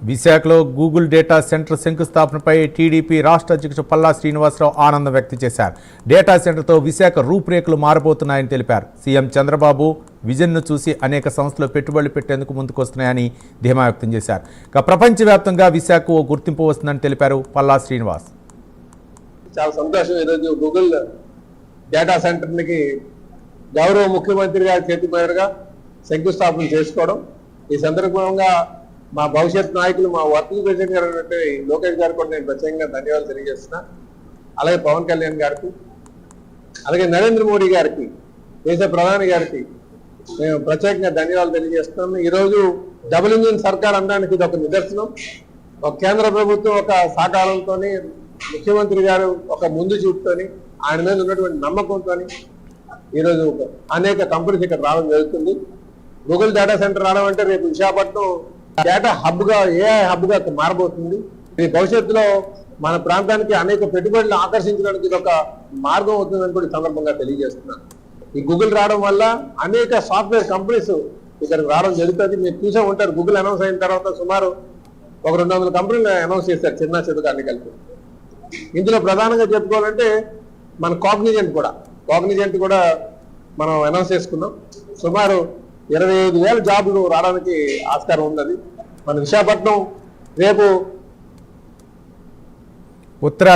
విశాఖలో Google data centre శంకుస్థాపనపై TDP రాష్ట్ర అధ్యక్షుడు పల్లా శ్రీనివాసరావు ఆనందం వ్యక్తం చేశారు. డేటా సెంటర్తో విశాఖ రూపురేఖలు మారబోతున్నాయని తెలిపారు. సీఎం చంద్రబాబు విజన్ను చూసి అనేక సంస్థలు పెట్టుబడులు పెట్టేందుకు ముందుకొస్తున్నాయని ధీమా వ్యక్తం చేశారు. ఇక ప్రపంచవ్యాప్తంగా విశాఖకు ఓ గుర్తింపు వస్తుందని తెలిపారు పల్లా శ్రీనివాస్. చాలా సంతోషం. ఈరోజు గూగుల్ డేటా సెంటర్కి గౌరవ ముఖ్యమంత్రి గారి చేతి మీదుగా శంకుస్థాపన చేసుకోవడం. ఈ సందర్భంగా మా భవిష్యత్ నాయకులు, మా వర్కింగ్ ప్రెసిడెంట్ గారు లోకేష్ గారు కూడా నేను ప్రత్యేకంగా ధన్యవాదాలు తెలియజేస్తున్నా. అలాగే పవన్ కళ్యాణ్ గారికి, అలాగే నరేంద్ర మోడీ గారికి, దేశ ప్రధాని గారికి మేము ప్రత్యేకంగా ధన్యవాదాలు తెలియజేస్తున్నాము. ఈరోజు డబుల్ ఇంజిన్ సర్కార్ అనడానికి ఇది ఒక నిదర్శనం. ఒక కేంద్ర ప్రభుత్వం ఒక సహకారంతో, ముఖ్యమంత్రి గారు ఒక ముందు చూపుతోని, ఆయన మీద ఉన్నటువంటి నమ్మకంతో ఈరోజు అనేక కంపెనీస్ ఇక్కడ రావడం జరుగుతుంది. గూగుల్ డేటా సెంటర్ రావడం అంటే రేపు విశాఖపట్నం డేటా హబ్ గా, ఏఐ హబ్ గా మారబోతుంది. ఈ భవిష్యత్తులో మన ప్రాంతానికి అనేక పెట్టుబడులు ఆకర్షించడానికి ఇది ఒక మార్గం అవుతుందని కూడా ఈ సందర్భంగా తెలియజేస్తున్నాను. ఈ గూగుల్ రావడం వల్ల అనేక సాఫ్ట్వేర్ కంపెనీస్ ఇక్కడికి రావడం జరుగుతుంది. మీరు చూసే ఉంటారు, గూగుల్ అనౌన్స్ అయిన తర్వాత సుమారు ఒక 200 కంపెనీలు అనౌన్స్ చేశారు, చిన్న చిన్న అన్ని కలిపి. ఇందులో ప్రధానంగా చెప్పుకోవాలంటే మన కాగ్నిజెంట్ కూడా మనం అనౌన్స్ చేసుకున్నాం. సుమారు 25,000 జాబులు రావడానికి ఆస్కారం ఉన్నది. మన విశాఖపట్నం రేపు ఉత్తర